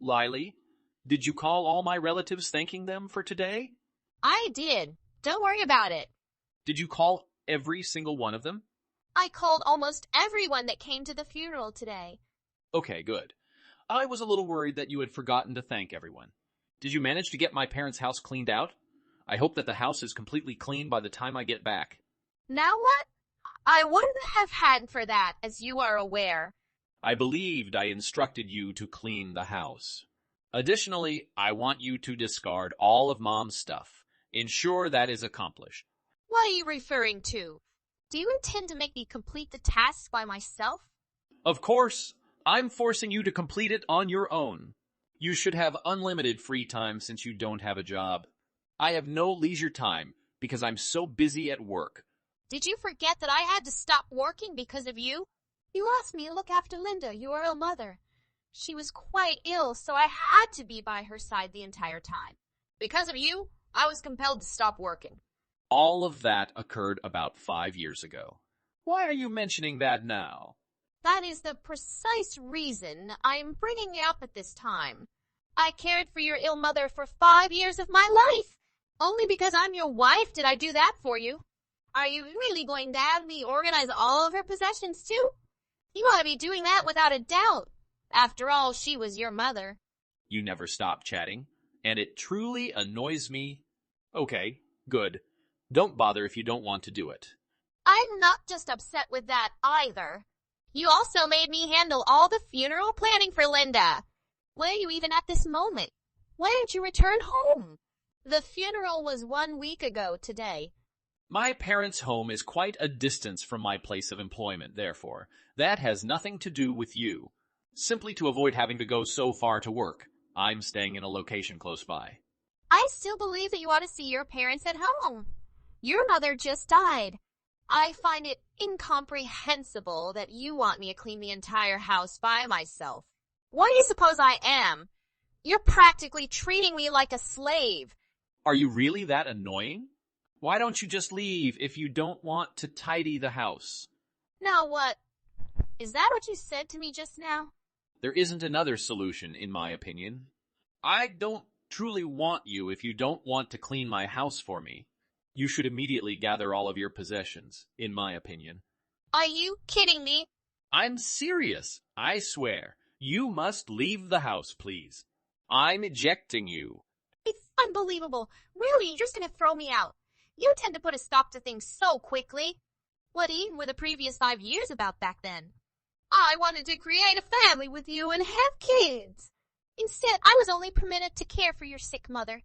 Lily, did you call all my relatives thanking them for today? I did. Don't worry about it. Did you call every single one of them? I called almost everyone that came to the funeral today. Okay, good. I was a little worried that you had forgotten to thank everyone. Did you manage to get my parents' house cleaned out? I hope that the house is completely clean by the time I get back. Now what? I wouldn't have had for that, as you are aware. I believed I instructed you to clean the house. Additionally, I want you to discard all of Mom's stuff. Ensure that is accomplished. What are you referring to? Do you intend to make me complete the task by myself? Of course, I'm forcing you to complete it on your own. You should have unlimited free time since you don't have a job. I have no leisure time because I'm so busy at work. Did you forget that I had to stop working because of you? You asked me to look after Linda, your ill mother. She was quite ill, so I had to be by her side the entire time. Because of you, I was compelled to stop working. All of that occurred about 5 years ago. Why are you mentioning that now? That is the precise reason I'm bringing it up at this time. I cared for your ill mother for 5 years of my life. Only because I'm your wife did I do that for you. Are you really going to have me organize all of her possessions too? You ought to be doing that without a doubt. After all, she was your mother. You never stop chatting, and it truly annoys me. Okay, good. Don't bother if you don't want to do it. I'm not just upset with that either. You also made me handle all the funeral planning for Linda. Where are you even at this moment? Why didn't you return home? The funeral was 1 week ago today. My parents' home is quite a distance from my place of employment, therefore. That has nothing to do with you. Simply to avoid having to go so far to work, I'm staying in a location close by. I still believe that you ought to see your parents at home. Your mother just died. I find it incomprehensible that you want me to clean the entire house by myself. What do you suppose I am? You're practically treating me like a slave. Are you really that annoying? Why don't you just leave if you don't want to tidy the house? Now what? Is that what you said to me just now? There isn't another solution, in my opinion. I don't truly want you if you don't want to clean my house for me. You should immediately gather all of your possessions, in my opinion. Are you kidding me? I'm serious, I swear. You must leave the house, please. I'm ejecting you. It's unbelievable. Really, you're just going to throw me out. You tend to put a stop to things so quickly. What even were the previous 5 years about back then? I wanted to create a family with you and have kids. Instead, I was only permitted to care for your sick mother.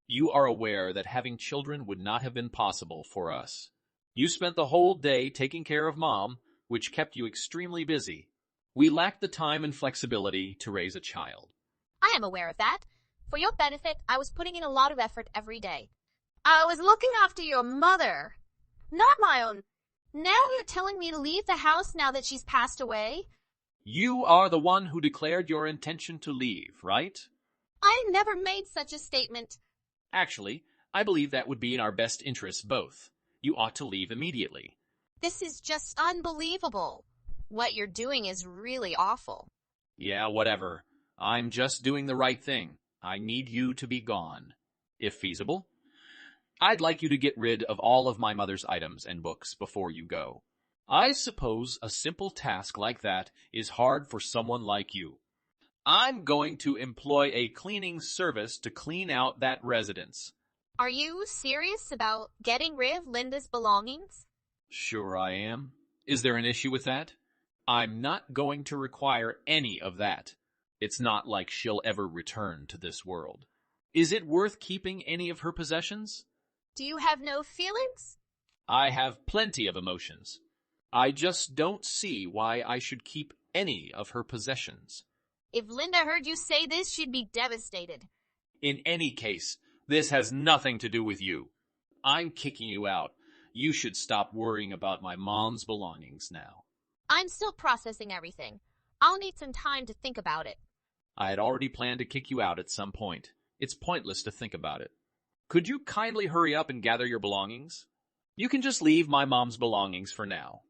You are aware that having children would not have been possible for us. You spent the whole day taking care of Mom, which kept you extremely busy. We lacked the time and flexibility to raise a child. I am aware of that. For your benefit, I was putting in a lot of effort every day. I was looking after your mother, not my own. Now you're telling me to leave the house now that she's passed away? You are the one who declared your intention to leave, right? I never made such a statement. Actually, I believe that would be in our best interests both. You ought to leave immediately. This is just unbelievable. What you're doing is really awful. Yeah, whatever. I'm just doing the right thing. I need you to be gone. If feasible, I'd like you to get rid of all of my mother's items and books before you go. I suppose a simple task like that is hard for someone like you. I'm going to employ a cleaning service to clean out that residence. Are you serious about getting rid of Linda's belongings? Sure I am. Is there an issue with that? I'm not going to require any of that. It's not like she'll ever return to this world. Is it worth keeping any of her possessions? Do you have no feelings? I have plenty of emotions. I just don't see why I should keep any of her possessions. If Linda heard you say this, she'd be devastated. In any case, this has nothing to do with you. I'm kicking you out. You should stop worrying about my mom's belongings now. I'm still processing everything. I'll need some time to think about it. I had already planned to kick you out at some point. It's pointless to think about it. Could you kindly hurry up and gather your belongings? You can just leave my mom's belongings for now.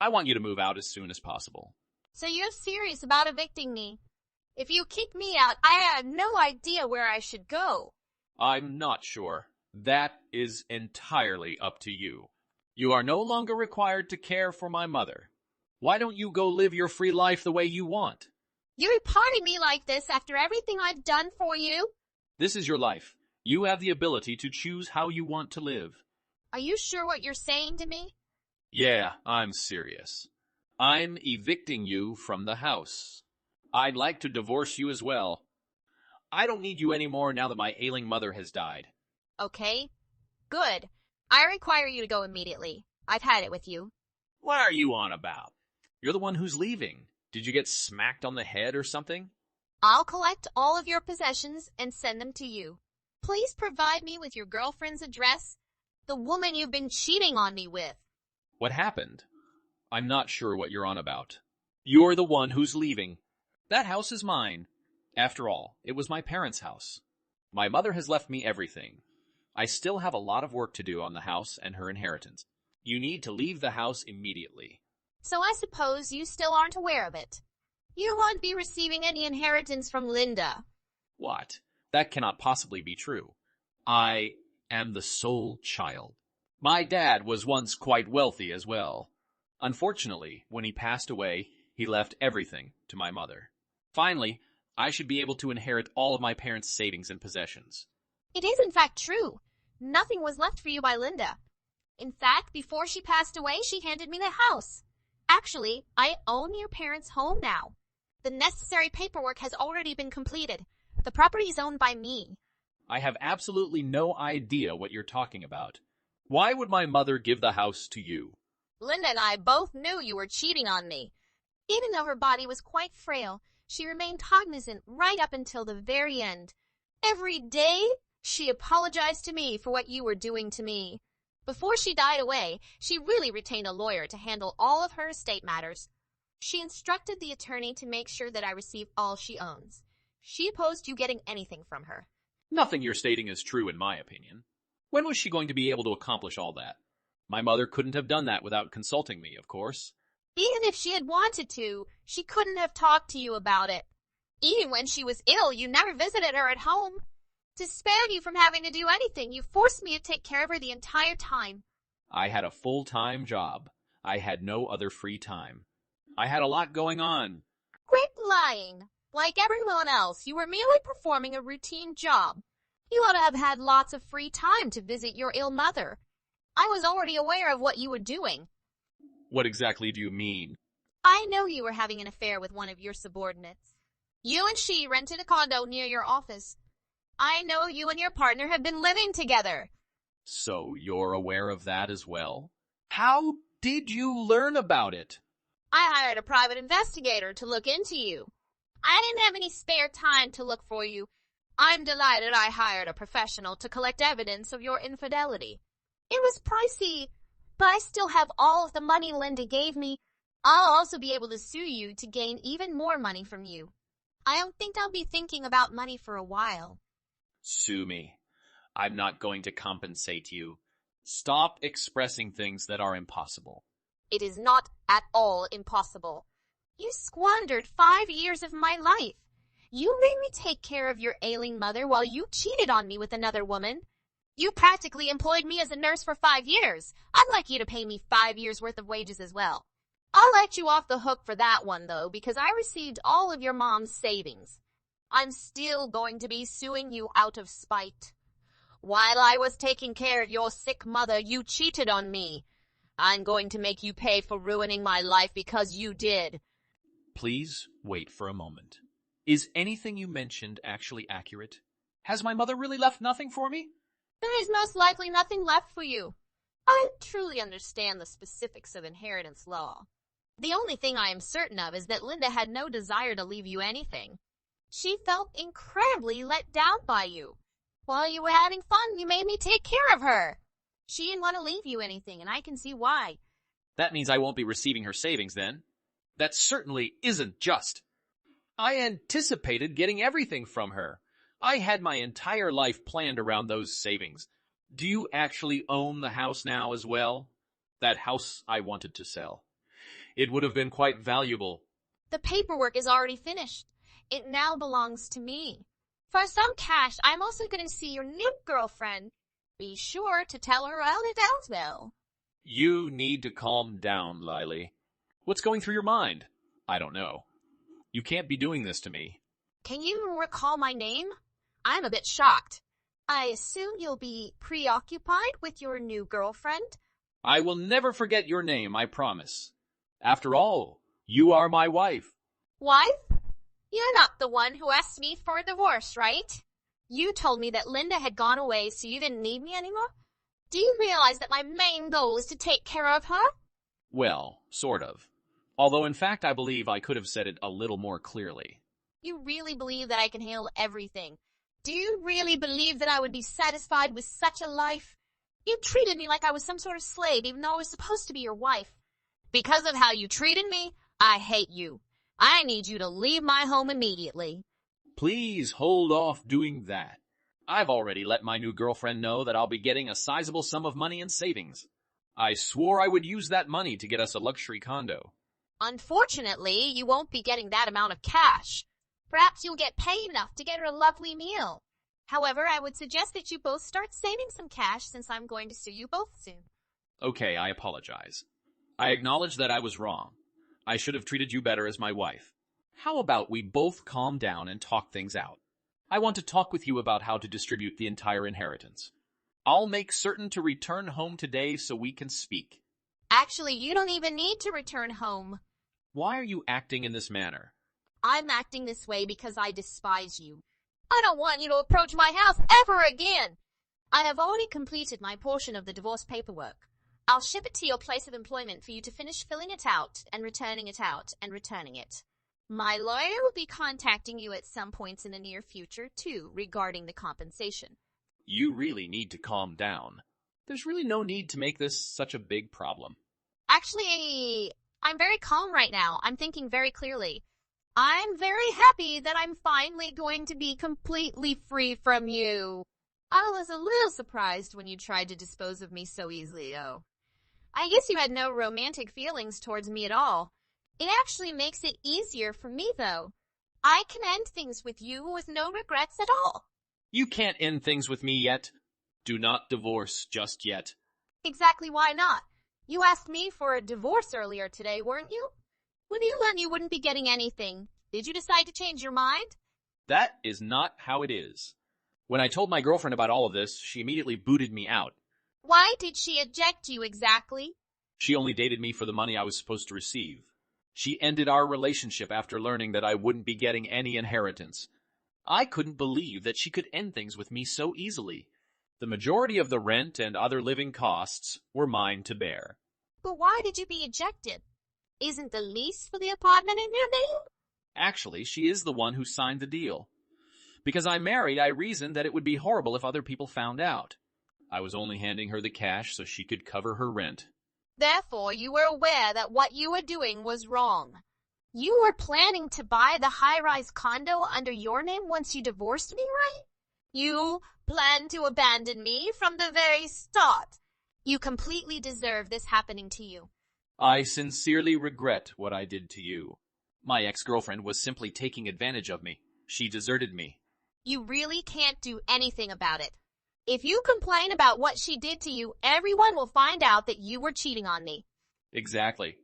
I want you to move out as soon as possible. So you're serious about evicting me? If you kick me out, I have no idea where I should go. I'm not sure. That is entirely up to you. You are no longer required to care for my mother. Why don't you go live your free life the way you want? You're reporting me like this after everything I've done for you? This is your life. You have the ability to choose how you want to live. Are you sure what you're saying to me? Yeah, I'm serious. I'm evicting you from the house. I'd like to divorce you as well. I don't need you anymore now that my ailing mother has died. Okay, good. I require you to go immediately. I've had it with you. What are you on about? You're the one who's leaving. Did you get smacked on the head or something? I'll collect all of your possessions and send them to you. Please provide me with your girlfriend's address, the woman you've been cheating on me with. What happened? I'm not sure what you're on about. You're the one who's leaving. That house is mine. After all, it was my parents' house. My mother has left me everything. I still have a lot of work to do on the house and her inheritance. You need to leave the house immediately. So I suppose you still aren't aware of it. You won't be receiving any inheritance from Linda. What? That cannot possibly be true. I am the sole child. My dad was once quite wealthy as well. Unfortunately, when he passed away, he left everything to my mother. Finally, I should be able to inherit all of my parents' savings and possessions. It is in fact true. Nothing was left for you by Linda. In fact, before she passed away, she handed me the house. Actually, I own your parents' home now. The necessary paperwork has already been completed. The property is owned by me. I have absolutely no idea what you're talking about. Why would my mother give the house to you? Linda and I both knew you were cheating on me. Even though her body was quite frail, she remained cognizant right up until the very end. Every day, she apologized to me for what you were doing to me. Before she died away, she really retained a lawyer to handle all of her estate matters. She instructed the attorney to make sure that I receive all she owns. She opposed you getting anything from her. Nothing you're stating is true in my opinion. When was she going to be able to accomplish all that? My mother couldn't have done that without consulting me, of course. Even if she had wanted to, she couldn't have talked to you about it. Even when she was ill, you never visited her at home. To spare you from having to do anything, you forced me to take care of her the entire time. I had a full-time job. I had no other free time. I had a lot going on. Quit lying. Like everyone else, you were merely performing a routine job. You ought to have had lots of free time to visit your ill mother. I was already aware of what you were doing. What exactly do you mean? I know you were having an affair with one of your subordinates. You and she rented a condo near your office. I know you and your partner have been living together. So you're aware of that as well? How did you learn about it? I hired a private investigator to look into you. I didn't have any spare time to look for you. I'm delighted I hired a professional to collect evidence of your infidelity. It was pricey, but I still have all of the money Linda gave me. I'll also be able to sue you to gain even more money from you. I don't think I'll be thinking about money for a while. Sue me. I'm not going to compensate you. Stop expressing things that are impossible. It is not at all impossible. You squandered 5 years of my life. You made me take care of your ailing mother while you cheated on me with another woman. You practically employed me as a nurse for 5 years. I'd like you to pay me 5 years' worth of wages as well. I'll let you off the hook for that one, though, because I received all of your mom's savings. I'm still going to be suing you out of spite. While I was taking care of your sick mother, you cheated on me. I'm going to make you pay for ruining my life because you did. Please wait for a moment. Is anything you mentioned actually accurate? Has my mother really left nothing for me? There is most likely nothing left for you. I don't truly understand the specifics of inheritance law. The only thing I am certain of is that Linda had no desire to leave you anything. She felt incredibly let down by you. While you were having fun, you made me take care of her. She didn't want to leave you anything, and I can see why. That means I won't be receiving her savings then. That certainly isn't just. I anticipated getting everything from her. I had my entire life planned around those savings. Do you actually own the house now as well? That house I wanted to sell. It would have been quite valuable. The paperwork is already finished. It now belongs to me. For some cash, I'm also going to see your new girlfriend. Be sure to tell her all it as well. You need to calm down, Lily. What's going through your mind? I don't know. You can't be doing this to me. Can you recall my name? I'm a bit shocked. I assume you'll be preoccupied with your new girlfriend? I will never forget your name, I promise. After all, you are my wife. Wife? You're not the one who asked me for a divorce, right? You told me that Linda had gone away, so you didn't need me anymore? Do you realize that my main goal is to take care of her? Well, sort of. Although in fact I believe I could have said it a little more clearly. You really believe that I can handle everything? Do you really believe that I would be satisfied with such a life? You treated me like I was some sort of slave, even though I was supposed to be your wife. Because of how you treated me, I hate you. I need you to leave my home immediately. Please hold off doing that. I've already let my new girlfriend know that I'll be getting a sizable sum of money in savings. I swore I would use that money to get us a luxury condo. Unfortunately, you won't be getting that amount of cash. Perhaps you'll get paid enough to get her a lovely meal. However, I would suggest that you both start saving some cash since I'm going to sue you both soon. Okay, I apologize. I acknowledge that I was wrong. I should have treated you better as my wife. How about we both calm down and talk things out? I want to talk with you about how to distribute the entire inheritance. I'll make certain to return home today so we can speak. Actually, you don't even need to return home. Why are you acting in this manner? I'm acting this way because I despise you. I don't want you to approach my house ever again. I have already completed my portion of the divorce paperwork. I'll ship it to your place of employment for you to finish filling it out and returning it out and returning it. My lawyer will be contacting you at some points in the near future, too, regarding the compensation. You really need to calm down. There's really no need to make this such a big problem. Actually, I'm very calm right now. I'm thinking very clearly. I'm very happy that I'm finally going to be completely free from you. I was a little surprised when you tried to dispose of me so easily, though. I guess you had no romantic feelings towards me at all. It actually makes it easier for me, though. I can end things with you with no regrets at all. You can't end things with me yet. Do not divorce just yet. Exactly why not? You asked me for a divorce earlier today, weren't you? When you learned you wouldn't be getting anything, did you decide to change your mind? That is not how it is. When I told my girlfriend about all of this, she immediately booted me out. Why did she eject you exactly? She only dated me for the money I was supposed to receive. She ended our relationship after learning that I wouldn't be getting any inheritance. I couldn't believe that she could end things with me so easily. The majority of the rent and other living costs were mine to bear. But why did you be ejected? Isn't the lease for the apartment in your name? Actually, she is the one who signed the deal. Because I'm married, I reasoned that it would be horrible if other people found out. I was only handing her the cash so she could cover her rent. Therefore, you were aware that what you were doing was wrong. You were planning to buy the high-rise condo under your name once you divorced me, right? You planned to abandon me from the very start. You completely deserve this happening to you. I sincerely regret what I did to you. My ex-girlfriend was simply taking advantage of me. She deserted me. You really can't do anything about it. If you complain about what she did to you, everyone will find out that you were cheating on me. Exactly.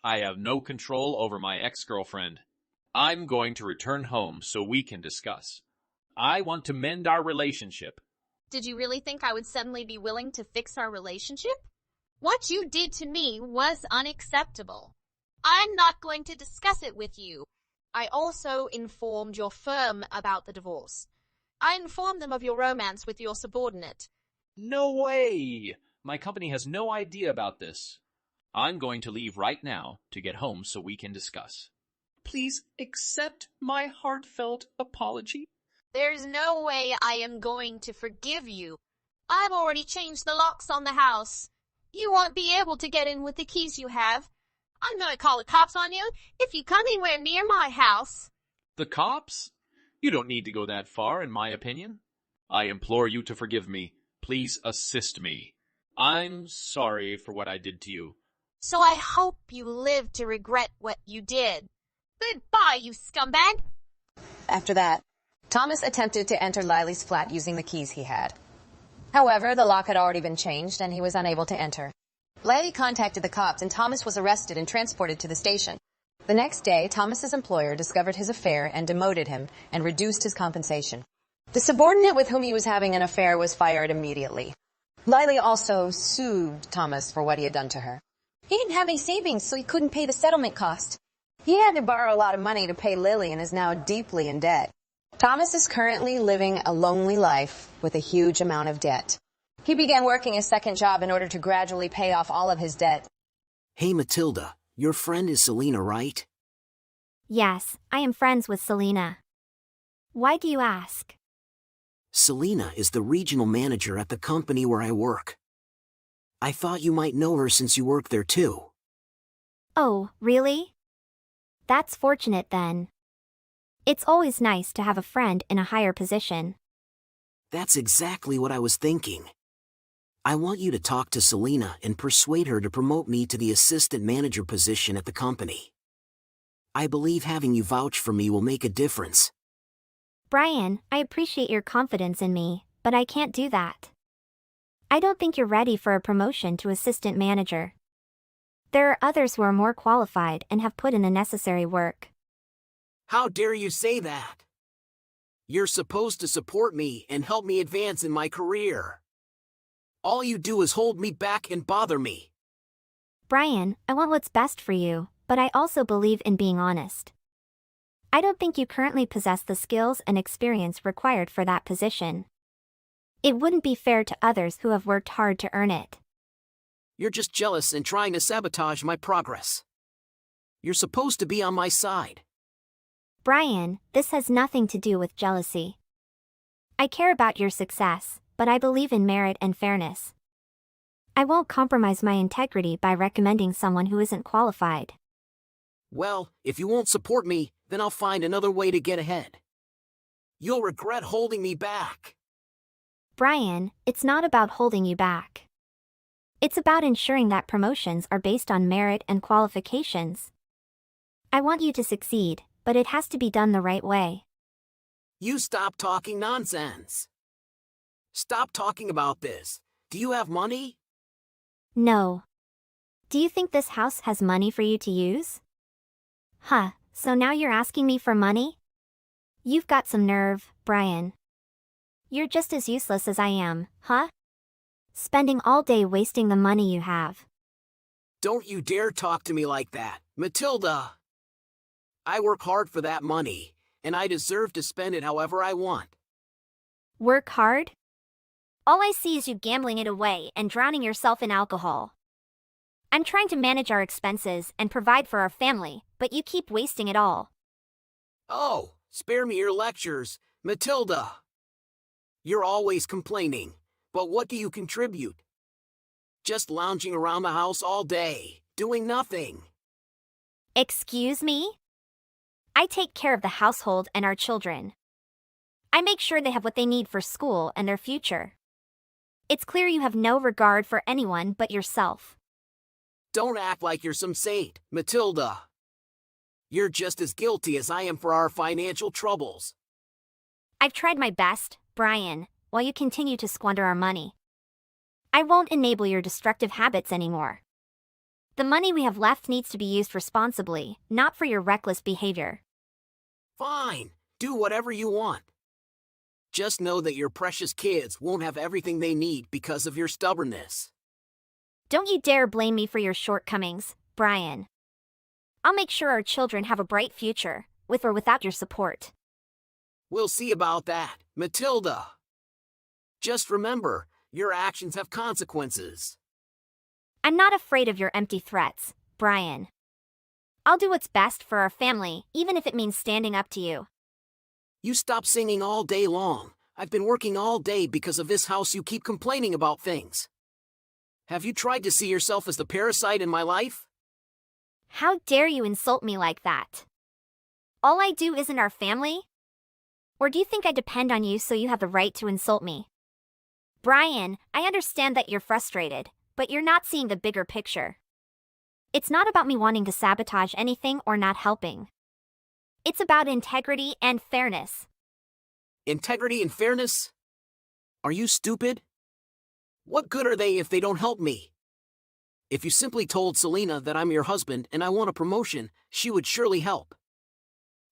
I have no control over my ex-girlfriend. I'm going to return home so we can discuss. I want to mend our relationship. Did you really think I would suddenly be willing to fix our relationship? What you did to me was unacceptable. I'm not going to discuss it with you. I also informed your firm about the divorce. I informed them of your romance with your subordinate. No way! My company has no idea about this. I'm going to leave right now to get home so we can discuss. Please accept my heartfelt apology. There's no way I am going to forgive you. I've already changed the locks on the house. You won't be able to get in with the keys you have. I'm going to call the cops on you if you come anywhere near my house. The cops? You don't need to go that far, in my opinion. I implore you to forgive me. Please assist me. I'm sorry for what I did to you. So I hope you live to regret what you did. Goodbye, you scumbag! After that, Thomas attempted to enter Lily's flat using the keys he had. However, the lock had already been changed and he was unable to enter. Lily contacted the cops and Thomas was arrested and transported to the station. The next day, Thomas's employer discovered his affair and demoted him and reduced his compensation. The subordinate with whom he was having an affair was fired immediately. Lily also sued Thomas for what he had done to her. He didn't have any savings, so he couldn't pay the settlement cost. He had to borrow a lot of money to pay Lily and is now deeply in debt. Thomas is currently living a lonely life with a huge amount of debt. He began working a second job in order to gradually pay off all of his debt. Hey Matilda, your friend is Selena, right? Yes, I am friends with Selena. Why do you ask? Selena is the regional manager at the company where I work. I thought you might know her since you work there too. Oh, really? That's fortunate then. It's always nice to have a friend in a higher position. That's exactly what I was thinking. I want you to talk to Selena and persuade her to promote me to the assistant manager position at the company. I believe having you vouch for me will make a difference. Brian, I appreciate your confidence in me, but I can't do that. I don't think you're ready for a promotion to assistant manager. There are others who are more qualified and have put in the necessary work. How dare you say that? You're supposed to support me and help me advance in my career. All you do is hold me back and bother me. Brian, I want what's best for you, but I also believe in being honest. I don't think you currently possess the skills and experience required for that position. It wouldn't be fair to others who have worked hard to earn it. You're just jealous and trying to sabotage my progress. You're supposed to be on my side. Brian, this has nothing to do with jealousy. I care about your success, but I believe in merit and fairness. I won't compromise my integrity by recommending someone who isn't qualified. Well, if you won't support me, then I'll find another way to get ahead. You'll regret holding me back. Brian, it's not about holding you back. It's about ensuring that promotions are based on merit and qualifications. I want you to succeed, but it has to be done the right way. You stop talking nonsense. Stop talking about this. Do you have money? No. Do you think this house has money for you to use? Huh, so now you're asking me for money? You've got some nerve, Brian. You're just as useless as I am, huh? Spending all day wasting the money you have. Don't you dare talk to me like that, Matilda. I work hard for that money, and I deserve to spend it however I want. Work hard? All I see is you gambling it away and drowning yourself in alcohol. I'm trying to manage our expenses and provide for our family, but you keep wasting it all. Oh, spare me your lectures, Matilda. You're always complaining, but what do you contribute? Just lounging around the house all day, doing nothing. Excuse me? I take care of the household and our children. I make sure they have what they need for school and their future. It's clear you have no regard for anyone but yourself. Don't act like you're some saint, Matilda. You're just as guilty as I am for our financial troubles. I've tried my best, Brian, while you continue to squander our money. I won't enable your destructive habits anymore. The money we have left needs to be used responsibly, not for your reckless behavior. Fine, do whatever you want. Just know that your precious kids won't have everything they need because of your stubbornness. Don't you dare blame me for your shortcomings, Brian. I'll make sure our children have a bright future, with or without your support. We'll see about that, Matilda. Just remember, your actions have consequences. I'm not afraid of your empty threats, Brian. I'll do what's best for our family, even if it means standing up to you. You stop singing all day long. I've been working all day because of this house. You keep complaining about things. Have you tried to see yourself as the parasite in my life? How dare you insult me like that? All I do isn't our family? Or do you think I depend on you so you have the right to insult me? Brian, I understand that you're frustrated, but you're not seeing the bigger picture. It's not about me wanting to sabotage anything or not helping. It's about integrity and fairness. Integrity and fairness? Are you stupid? What good are they if they don't help me? If you simply told Selena that I'm your husband and I want a promotion, she would surely help.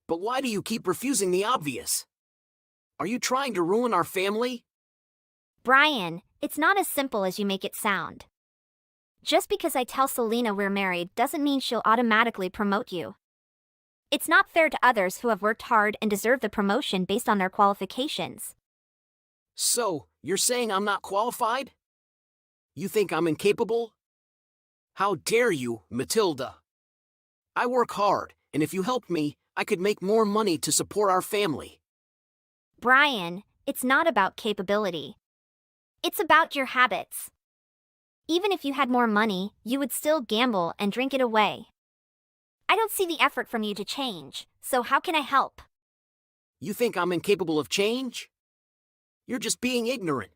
But why do you keep refusing the obvious? Are you trying to ruin our family? Brian, it's not as simple as you make it sound. Just because I tell Selena we're married doesn't mean she'll automatically promote you. It's not fair to others who have worked hard and deserve the promotion based on their qualifications. So, you're saying I'm not qualified? You think I'm incapable? How dare you, Matilda? I work hard, and if you helped me, I could make more money to support our family. Brian, it's not about capability. It's about your habits. Even if you had more money, you would still gamble and drink it away. I don't see the effort from you to change, so how can I help? You think I'm incapable of change? You're just being ignorant.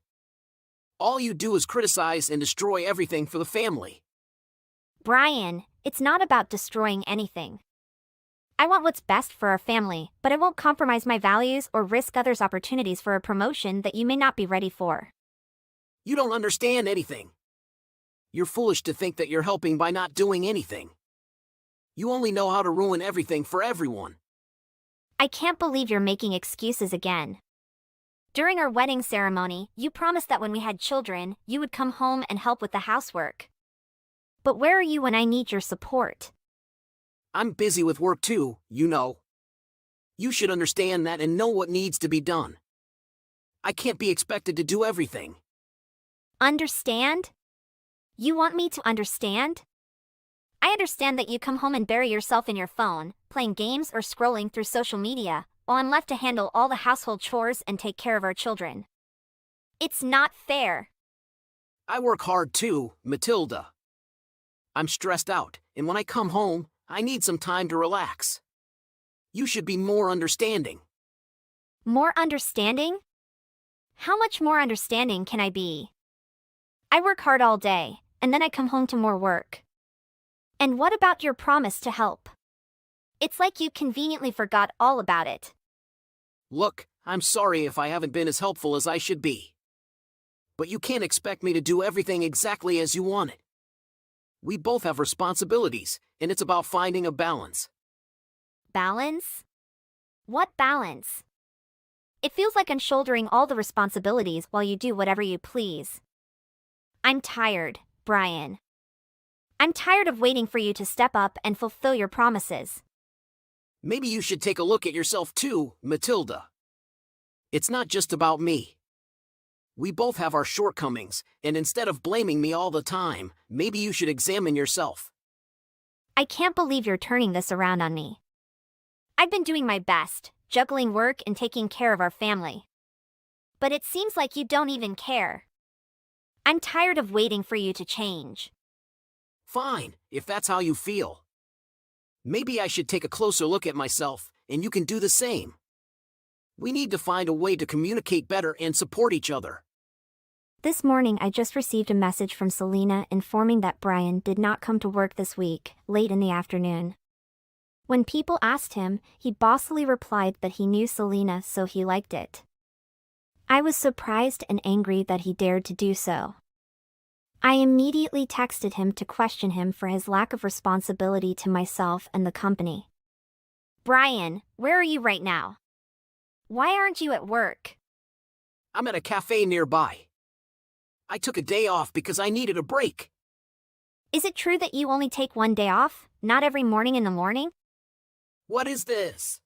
All you do is criticize and destroy everything for the family. Brian, it's not about destroying anything. I want what's best for our family, but I won't compromise my values or risk others' opportunities for a promotion that you may not be ready for. You don't understand anything. You're foolish to think that you're helping by not doing anything. You only know how to ruin everything for everyone. I can't believe you're making excuses again. During our wedding ceremony, you promised that when we had children, you would come home and help with the housework. But where are you when I need your support? I'm busy with work too, you know. You should understand that and know what needs to be done. I can't be expected to do everything. Understand? You want me to understand? I understand that you come home and bury yourself in your phone, playing games or scrolling through social media, while I'm left to handle all the household chores and take care of our children. It's not fair. I work hard too, Matilda. I'm stressed out, and when I come home, I need some time to relax. You should be more understanding. More understanding? How much more understanding can I be? I work hard all day, and then I come home to more work. And what about your promise to help? It's like you conveniently forgot all about it. Look, I'm sorry if I haven't been as helpful as I should be. But you can't expect me to do everything exactly as you want it. We both have responsibilities, and it's about finding a balance. Balance? What balance? It feels like I'm shouldering all the responsibilities while you do whatever you please. I'm tired, Brian. I'm tired of waiting for you to step up and fulfill your promises. Maybe you should take a look at yourself too, Matilda. It's not just about me. We both have our shortcomings, and instead of blaming me all the time, maybe you should examine yourself. I can't believe you're turning this around on me. I've been doing my best, juggling work and taking care of our family. But it seems like you don't even care. I'm tired of waiting for you to change. Fine, if that's how you feel. Maybe I should take a closer look at myself, and you can do the same. We need to find a way to communicate better and support each other. This morning I just received a message from Selena informing that Brian did not come to work this week, late in the afternoon. When people asked him, he bossily replied that he knew Selena so he liked it. I was surprised and angry that he dared to do so. I immediately texted him to question him for his lack of responsibility to myself and the company. Brian, where are you right now? Why aren't you at work? I'm at a cafe nearby. I took a day off because I needed a break. Is it true that you only take one day off, not every morning in the morning? What is this?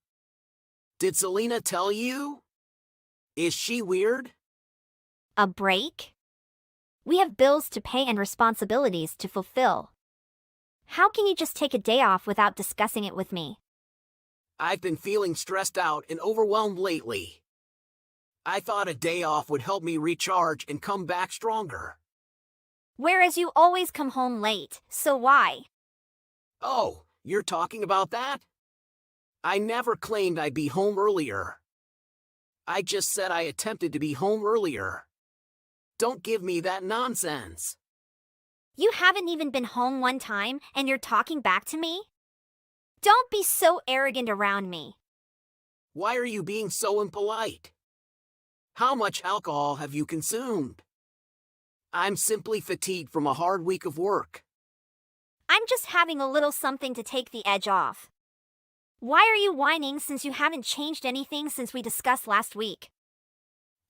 Did Selena tell you? Is she weird? A break? We have bills to pay and responsibilities to fulfill. How can you just take a day off without discussing it with me? I've been feeling stressed out and overwhelmed lately. I thought a day off would help me recharge and come back stronger. Whereas you always come home late, so why? Oh, you're talking about that? I never claimed I'd be home earlier. I just said I attempted to be home earlier. Don't give me that nonsense. You haven't even been home one time and you're talking back to me? Don't be so arrogant around me. Why are you being so impolite? How much alcohol have you consumed? I'm simply fatigued from a hard week of work. I'm just having a little something to take the edge off. Why are you whining since you haven't changed anything since we discussed last week?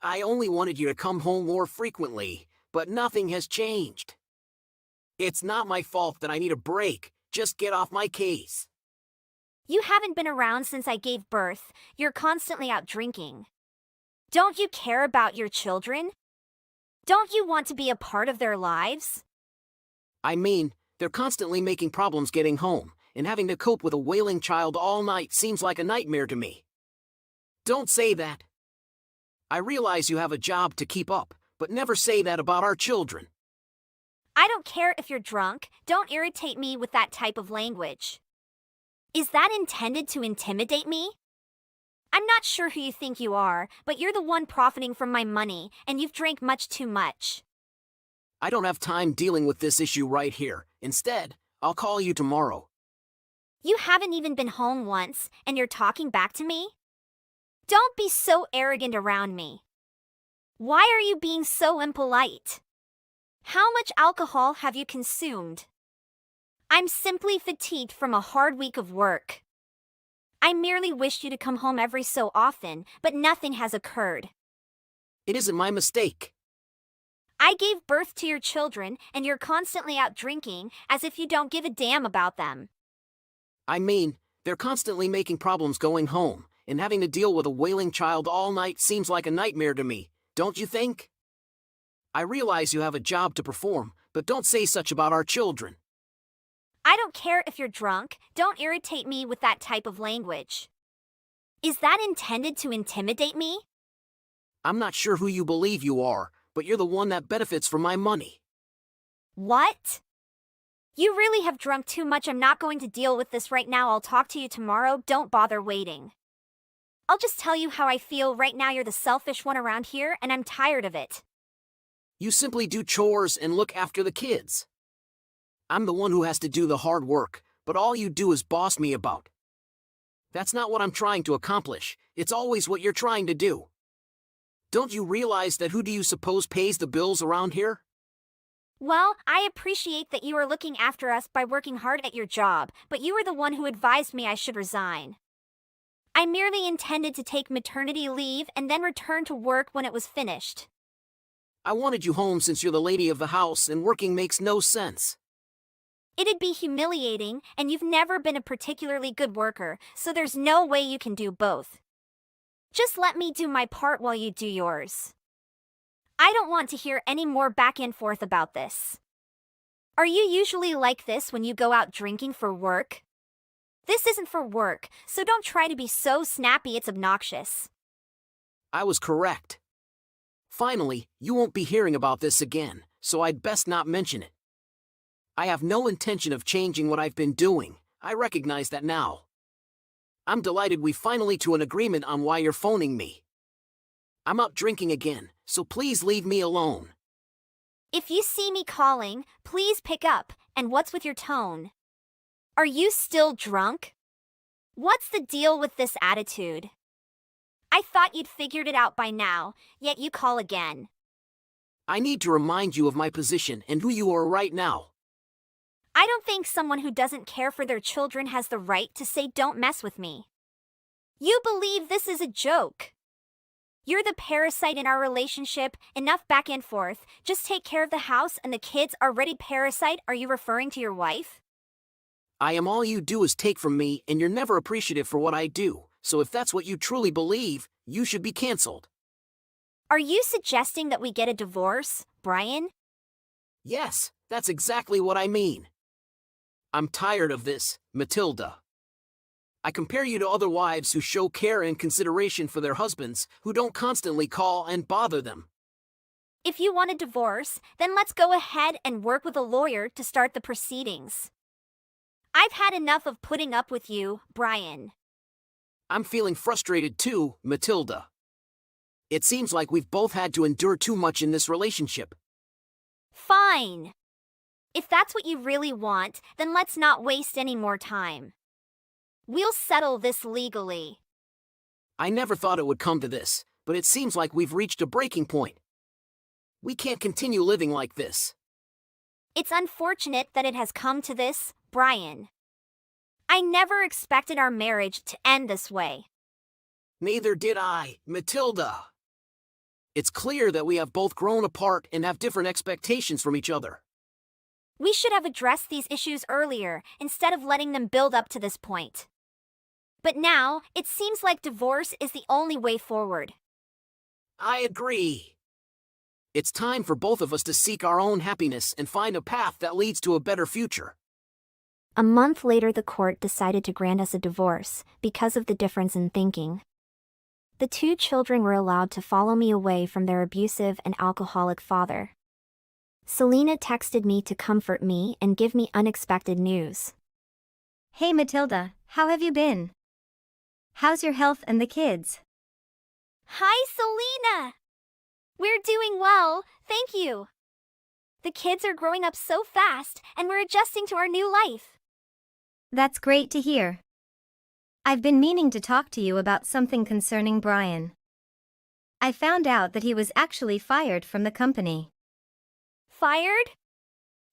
I only wanted you to come home more frequently, but nothing has changed. It's not my fault that I need a break. Just get off my case. You haven't been around since I gave birth. You're constantly out drinking. Don't you care about your children? Don't you want to be a part of their lives? I mean, they're constantly making problems getting home, and having to cope with a wailing child all night seems like a nightmare to me. Don't say that. I realize you have a job to keep up, but never say that about our children. I don't care if you're drunk. Don't irritate me with that type of language. Is that intended to intimidate me? I'm not sure who you think you are, but you're the one profiting from my money, and you've drank much too much. I don't have time dealing with this issue right here. Instead, I'll call you tomorrow. You haven't even been home once, and you're talking back to me? Don't be so arrogant around me. Why are you being so impolite? How much alcohol have you consumed? I'm simply fatigued from a hard week of work. I merely wished you to come home every so often, but nothing has occurred. It isn't my mistake. I gave birth to your children, and you're constantly out drinking, as if you don't give a damn about them. I mean, they're constantly making problems going home, and having to deal with a wailing child all night seems like a nightmare to me, don't you think? I realize you have a job to perform, but don't say such about our children. I don't care if you're drunk. Don't irritate me with that type of language. Is that intended to intimidate me? I'm not sure who you believe you are, but you're the one that benefits from my money. What? You really have drunk too much. I'm not going to deal with this right now. I'll talk to you tomorrow. Don't bother waiting. I'll just tell you how I feel right now. You're the selfish one around here, and I'm tired of it. You simply do chores and look after the kids. I'm the one who has to do the hard work, but all you do is boss me about. That's not what I'm trying to accomplish. It's always what you're trying to do. Don't you realize that who do you suppose pays the bills around here? Well, I appreciate that you are looking after us by working hard at your job, but you were the one who advised me I should resign. I merely intended to take maternity leave and then return to work when it was finished. I wanted you home since you're the lady of the house and working makes no sense. It'd be humiliating, and you've never been a particularly good worker, so there's no way you can do both. Just let me do my part while you do yours. I don't want to hear any more back and forth about this. Are you usually like this when you go out drinking for work? This isn't for work, so don't try to be so snappy it's obnoxious. I was correct. Finally, you won't be hearing about this again, so I'd best not mention it. I have no intention of changing what I've been doing. I recognize that now. I'm delighted we finally to an agreement on why you're phoning me. I'm out drinking again, so please leave me alone. If you see me calling, please pick up, and what's with your tone? Are you still drunk? What's the deal with this attitude? I thought you'd figured it out by now, yet you call again. I need to remind you of my position and who you are right now. I don't think someone who doesn't care for their children has the right to say don't mess with me. You believe this is a joke. You're the parasite in our relationship. Enough back and forth. Just take care of the house and the kids. Already parasite. Are you referring to your wife? I am all you do is take from me, and you're never appreciative for what I do. So if that's what you truly believe, you should be canceled. Are you suggesting that we get a divorce, Brian? Yes, that's exactly what I mean. I'm tired of this, Matilda. I compare you to other wives who show care and consideration for their husbands, who don't constantly call and bother them. If you want a divorce, then let's go ahead and work with a lawyer to start the proceedings. I've had enough of putting up with you, Brian. I'm feeling frustrated too, Matilda. It seems like we've both had to endure too much in this relationship. Fine. If that's what you really want, then let's not waste any more time. We'll settle this legally. I never thought it would come to this, but it seems like we've reached a breaking point. We can't continue living like this. It's unfortunate that it has come to this, Brian. I never expected our marriage to end this way. Neither did I, Matilda. It's clear that we have both grown apart and have different expectations from each other. We should have addressed these issues earlier instead of letting them build up to this point. But now, it seems like divorce is the only way forward. I agree. It's time for both of us to seek our own happiness and find a path that leads to a better future. A month later, the court decided to grant us a divorce because of the difference in thinking. The two children were allowed to follow me away from their abusive and alcoholic father. Selena texted me to comfort me and give me unexpected news. Hey Matilda, how have you been? How's your health and the kids? Hi, Selena! We're doing well, thank you. The kids are growing up so fast, and we're adjusting to our new life. That's great to hear. I've been meaning to talk to you about something concerning Brian. I found out that he was actually fired from the company. Fired?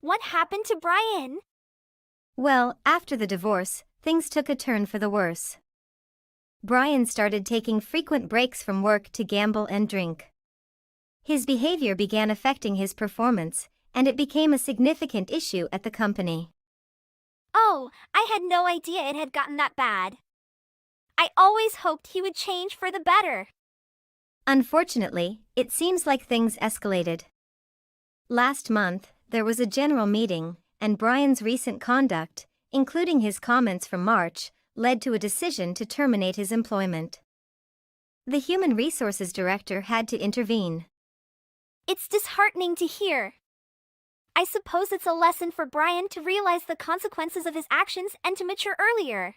What happened to Brian? Well, after the divorce, things took a turn for the worse. Brian started taking frequent breaks from work to gamble and drink. His behavior began affecting his performance, and it became a significant issue at the company. Oh, I had no idea it had gotten that bad. I always hoped he would change for the better. Unfortunately, it seems like things escalated. Last month, there was a general meeting, and Brian's recent conduct, including his comments from March, led to a decision to terminate his employment. The Human Resources Director had to intervene. It's disheartening to hear. I suppose it's a lesson for Brian to realize the consequences of his actions and to mature earlier.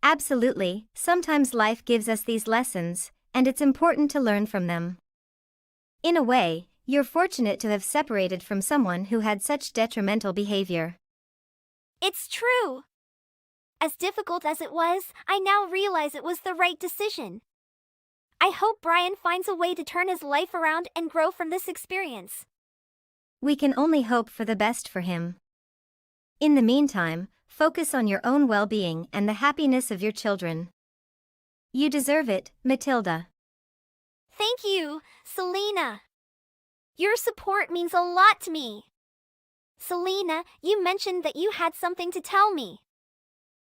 Absolutely, sometimes life gives us these lessons, and it's important to learn from them. In a way, you're fortunate to have separated from someone who had such detrimental behavior. It's true. As difficult as it was, I now realize it was the right decision. I hope Brian finds a way to turn his life around and grow from this experience. We can only hope for the best for him. In the meantime, focus on your own well-being and the happiness of your children. You deserve it, Matilda. Thank you, Selena. Your support means a lot to me. Selena, you mentioned that you had something to tell me.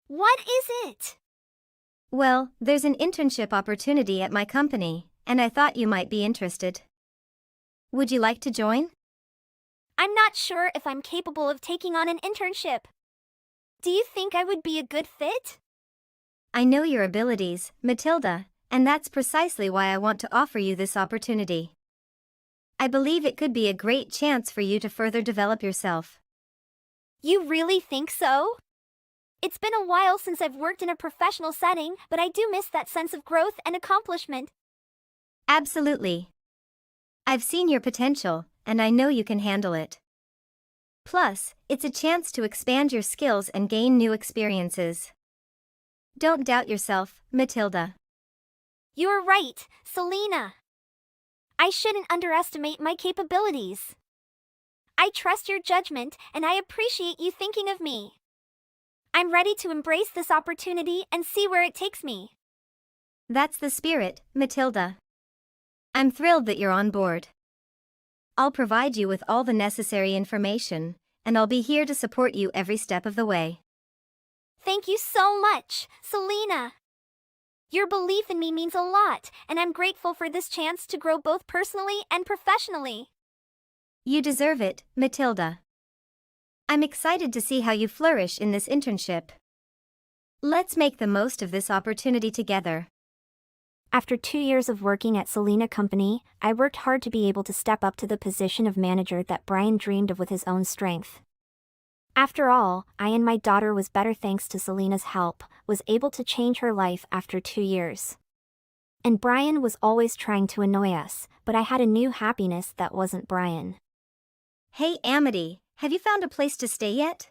What is it? Well, there's an internship opportunity at my company, and I thought you might be interested. Would you like to join? I'm not sure if I'm capable of taking on an internship. Do you think I would be a good fit? I know your abilities, Matilda, and that's precisely why I want to offer you this opportunity. I believe it could be a great chance for you to further develop yourself. You really think so? It's been a while since I've worked in a professional setting, but I do miss that sense of growth and accomplishment. Absolutely. I've seen your potential, and I know you can handle it. Plus, it's a chance to expand your skills and gain new experiences. Don't doubt yourself, Matilda. You're right, Selena. I shouldn't underestimate my capabilities. I trust your judgment, and I appreciate you thinking of me. I'm ready to embrace this opportunity and see where it takes me. That's the spirit, Matilda. I'm thrilled that you're on board. I'll provide you with all the necessary information, and I'll be here to support you every step of the way. Thank you so much, Selena. Your belief in me means a lot, and I'm grateful for this chance to grow both personally and professionally. You deserve it, Matilda. I'm excited to see how you flourish in this internship. Let's make the most of this opportunity together. After 2 years of working at Selena Company, I worked hard to be able to step up to the position of manager that Brian dreamed of with his own strength. After all, I and my daughter was better thanks to Selena's help, was able to change her life after 2 years. And Brian was always trying to annoy us, but I had a new happiness that wasn't Brian. Hey Amity, have you found a place to stay yet?